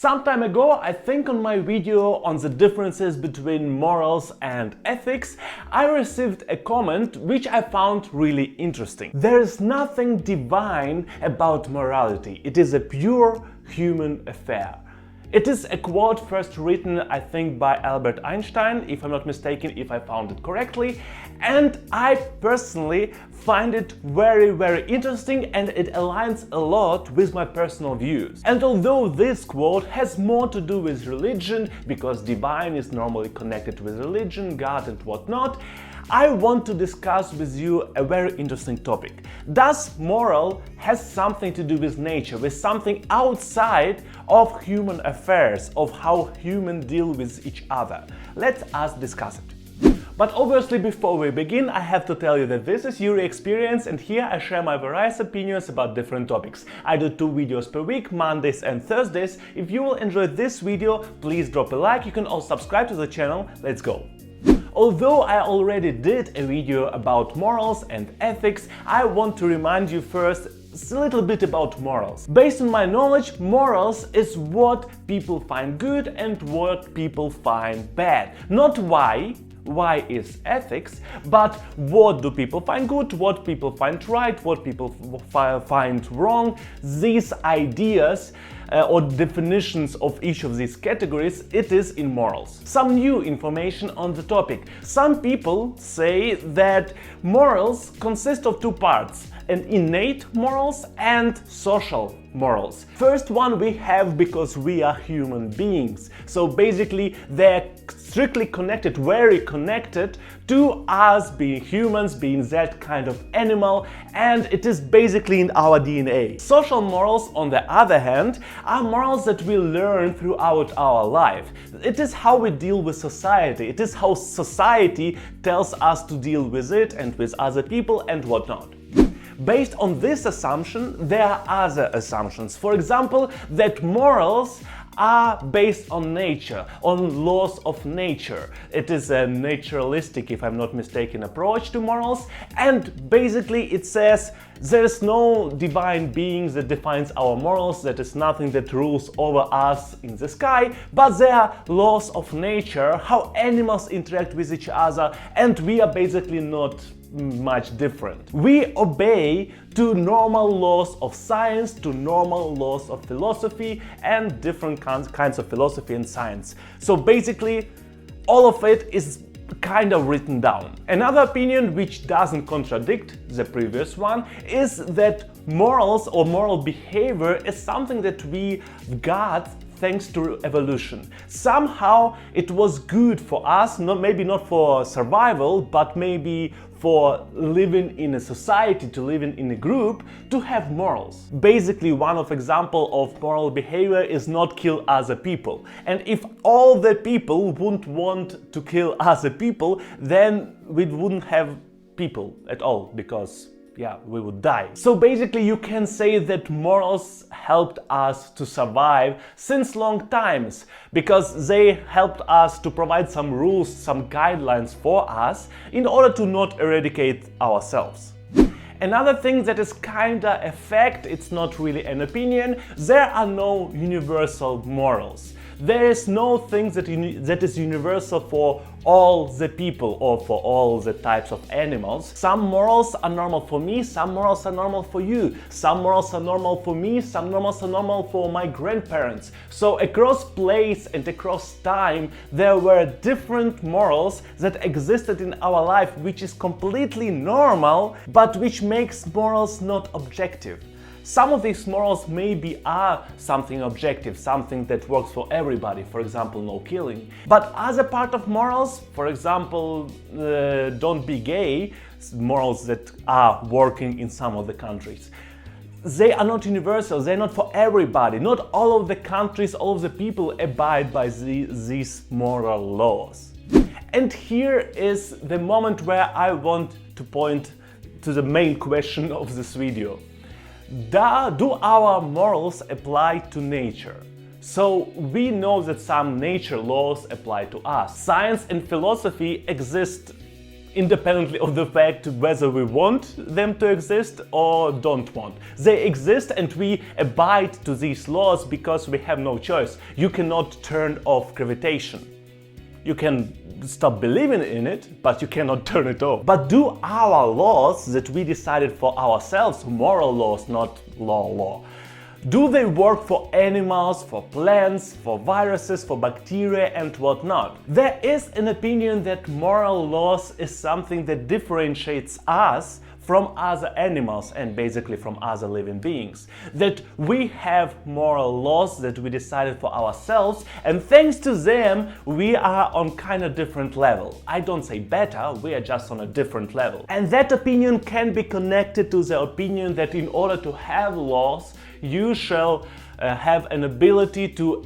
Some time ago, I think on my video on the differences between morals and ethics, I received a comment which I found really interesting. There is nothing divine about morality. It is a pure human affair. It is a quote first written, I think, by Albert Einstein, if I'm not mistaken, if I found it correctly. And I personally find it very interesting, and it aligns a lot with my personal views. And although this quote has more to do with religion, because divine is normally connected with religion, God and whatnot, I want to discuss with you a very interesting topic. Does moral has something to do with nature, with something outside of human affairs, of how humans deal with each other? Let us discuss it. But obviously, before we begin, I have to tell you that this is Yury Experience, and here I share my various opinions about different topics. I do 2 videos per week, Mondays and Thursdays. If you will enjoy this video, please drop a like. You can also subscribe to the channel. Let's go! Although I already did a video about morals and ethics, I want to remind you first a little bit about morals. Based on my knowledge, morals is what people find good and what people find bad. Not why is ethics, but what do people find good, what people find right, what people find wrong. These ideas or definitions of each of these categories, it is in morals. Some new information on the topic. Some people say that morals consist of 2 parts: an innate morals and social morals. First one we have because we are human beings. So basically they're strictly connected, very connected to us being humans, being that kind of animal, and it is basically in our DNA. Social morals, on the other hand, are morals that we learn throughout our life. It is how we deal with society. It is how society tells us to deal with it and with other people and whatnot. Based on this assumption, there are other assumptions. For example, that morals are based on nature, on laws of nature. It is a naturalistic, if I'm not mistaken, approach to morals, and basically it says there is no divine being that defines our morals, that is nothing that rules over us in the sky, but there are laws of nature, how animals interact with each other, and we are basically not much different. We obey to normal laws of science, to normal laws of philosophy, and different kinds of philosophy and science. So basically, all of it is kind of written down. Another opinion which doesn't contradict the previous one is that morals or moral behavior is something that we got thanks to evolution. Somehow it was good for us, maybe not for survival, but maybe for living in a society, to living in a group, to have morals. Basically, one of example of moral behavior is not kill other people. And if all the people wouldn't want to kill other people, then we wouldn't have people at all, because we would die. So basically you can say that morals helped us to survive since long times, because they helped us to provide some rules, some guidelines for us in order to not eradicate ourselves. Another thing that is kinda a fact, it's not really an opinion, there are no universal morals. There is no thing that is universal for all the people or for all the types of animals. Some morals are normal for me, some morals are normal for you. Some morals are normal for me, some morals are normal for my grandparents. So across place and across time, there were different morals that existed in our life, which is completely normal, but which makes morals not objective. Some of these morals maybe are something objective, something that works for everybody, for example, no killing. But as a part of morals, for example, don't be gay, morals that are working in some of the countries, they are not universal, they're not for everybody. Not all of the countries, all of the people abide by these moral laws. And here is the moment where I want to point to the main question of this video. Do our morals apply to nature? So we know that some nature laws apply to us. Science and philosophy exist independently of the fact whether we want them to exist or don't want. They exist and we abide to these laws because we have no choice. You cannot turn off gravitation. You can stop believing in it, but you cannot turn it off. But do our laws that we decided for ourselves, moral laws, not law, do they work for animals, for plants, for viruses, for bacteria and whatnot? There is an opinion that moral laws is something that differentiates us from other animals and basically from other living beings. That we have moral laws that we decided for ourselves, and thanks to them we are on kind of different level. I don't say better, we are just on a different level. And that opinion can be connected to the opinion that in order to have laws, you shall have an ability to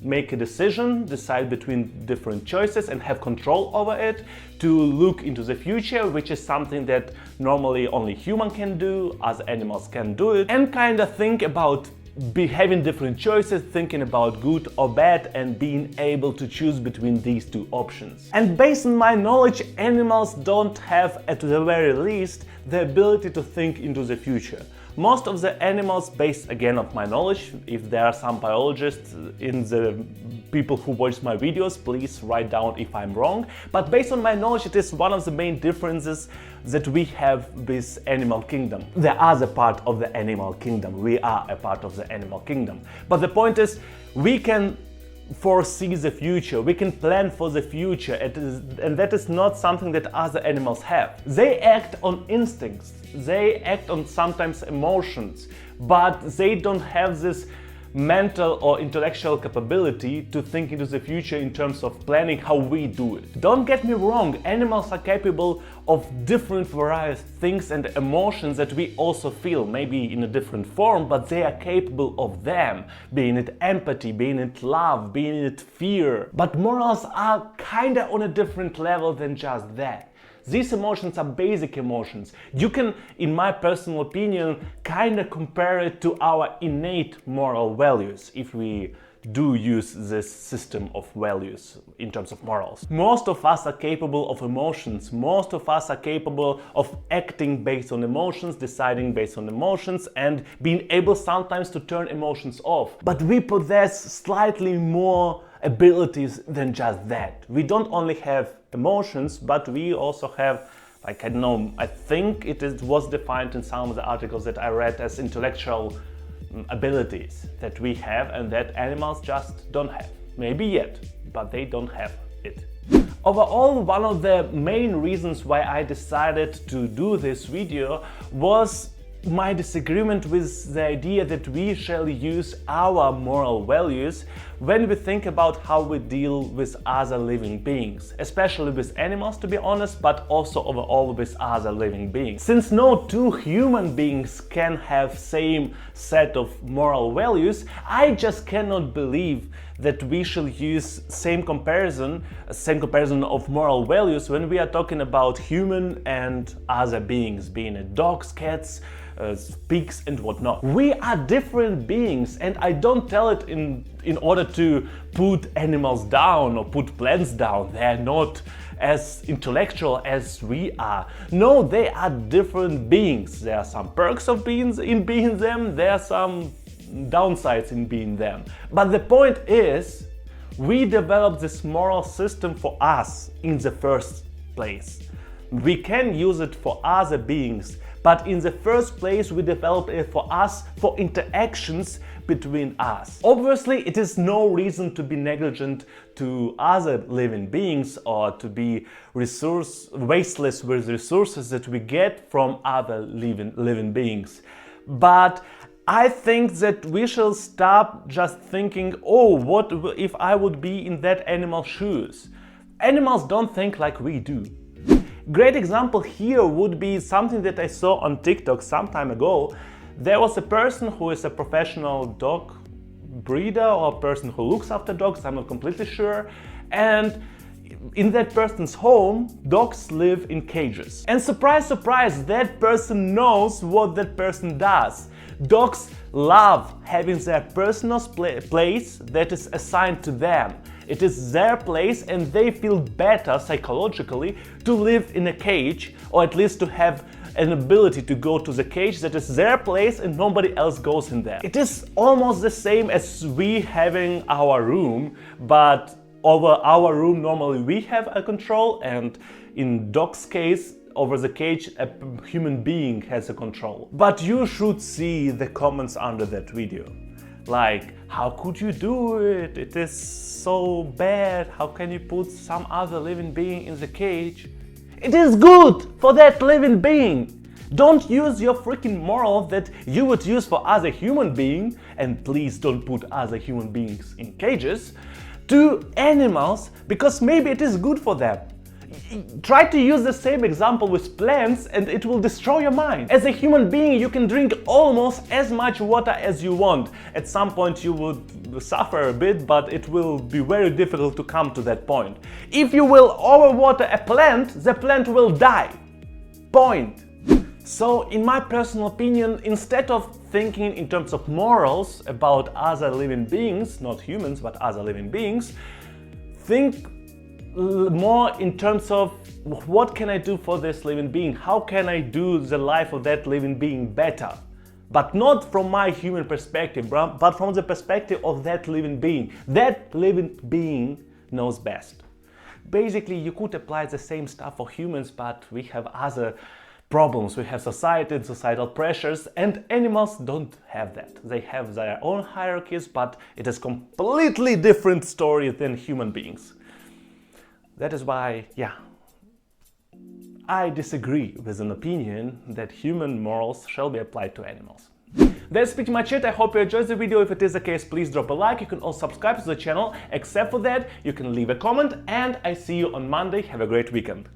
make a decision, decide between different choices and have control over it, to look into the future, which is something that normally only human can do, other animals can do it, and kind of think about having different choices, thinking about good or bad and being able to choose between these two options. And based on my knowledge, animals don't have, at the very least, the ability to think into the future. Most of the animals, based again on my knowledge, if there are some biologists in the people who watch my videos, please write down if I'm wrong. But based on my knowledge, it is one of the main differences that we have with animal kingdom. The other part of the animal kingdom, we are a part of the animal kingdom. But the point is, we can foresee the future, we can plan for the future, and that is not something that other animals have. They act on instincts, they act on sometimes emotions, but they don't have this mental or intellectual capability to think into the future in terms of planning how we do it. Don't get me wrong, animals are capable of different various things and emotions that we also feel, maybe in a different form, but they are capable of them, being it empathy, being it love, being it fear. But morals are kinda on a different level than just that. These emotions are basic emotions. You can, in my personal opinion, kind of compare it to our innate moral values, if we do use this system of values in terms of morals. Most of us are capable of emotions. Most of us are capable of acting based on emotions, deciding based on emotions, and being able sometimes to turn emotions off. But we possess slightly more abilities than just that. We don't only have emotions, but we also have, like, I don't know, I think was defined in some of the articles that I read as intellectual abilities that we have and that animals just don't have. Maybe yet, but they don't have it. Overall, one of the main reasons why I decided to do this video was my disagreement with the idea that we shall use our moral values when we think about how we deal with other living beings, especially with animals, to be honest, but also overall with other living beings. Since no two human beings can have same set of moral values, I just cannot believe that we shall use same comparison of moral values when we are talking about human and other beings, being it dogs, cats, pigs and whatnot. We are different beings, and I don't tell it in order to put animals down or put plants down. They are not as intellectual as we are. No, they are different beings. There are some perks of being them, there are some downsides in being them. But the point is, we developed this moral system for us in the first place. We can use it for other beings, but in the first place we developed it for us, for interactions between us. Obviously, it is no reason to be negligent to other living beings or to be wasteless with resources that we get from other living beings. But I think that we shall stop just thinking, oh, what if I would be in that animal's shoes? Animals don't think like we do. Great example here would be something that I saw on TikTok some time ago. There was a person who is a professional dog breeder or a person who looks after dogs, I'm not completely sure, and in that person's home, dogs live in cages. And surprise, surprise, that person knows what that person does. Dogs love having their personal place that is assigned to them. It is their place and they feel better psychologically to live in a cage, or at least to have an ability to go to the cage that is their place and nobody else goes in there. It is almost the same as we having our room, but over our room normally we have a control, and in dog's case, over the cage, a human being has a control. But you should see the comments under that video. Like, how could you do it? It is so bad. How can you put some other living being in the cage? It is good for that living being. Don't use your freaking moral that you would use for other human being, and please don't put other human beings in cages, to animals, because maybe it is good for them. Try to use the same example with plants and it will destroy your mind. As a human being, you can drink almost as much water as you want. At some point you would suffer a bit, but it will be very difficult to come to that point. If you will overwater a plant, the plant will die. Point. So, in my personal opinion, instead of thinking in terms of morals about other living beings, not humans, but other living beings, think more in terms of what can I do for this living being? How can I do the life of that living being better? But not from my human perspective, but from the perspective of that living being. That living being knows best. Basically, you could apply the same stuff for humans, but we have other problems. We have society and societal pressures, and animals don't have that. They have their own hierarchies, but it is a completely different story than human beings. That is why, I disagree with an opinion that human morals shall be applied to animals. That's pretty much it. I hope you enjoyed the video. If it is the case, please drop a like. You can also subscribe to the channel. Except for that, you can leave a comment, and I see you on Monday. Have a great weekend.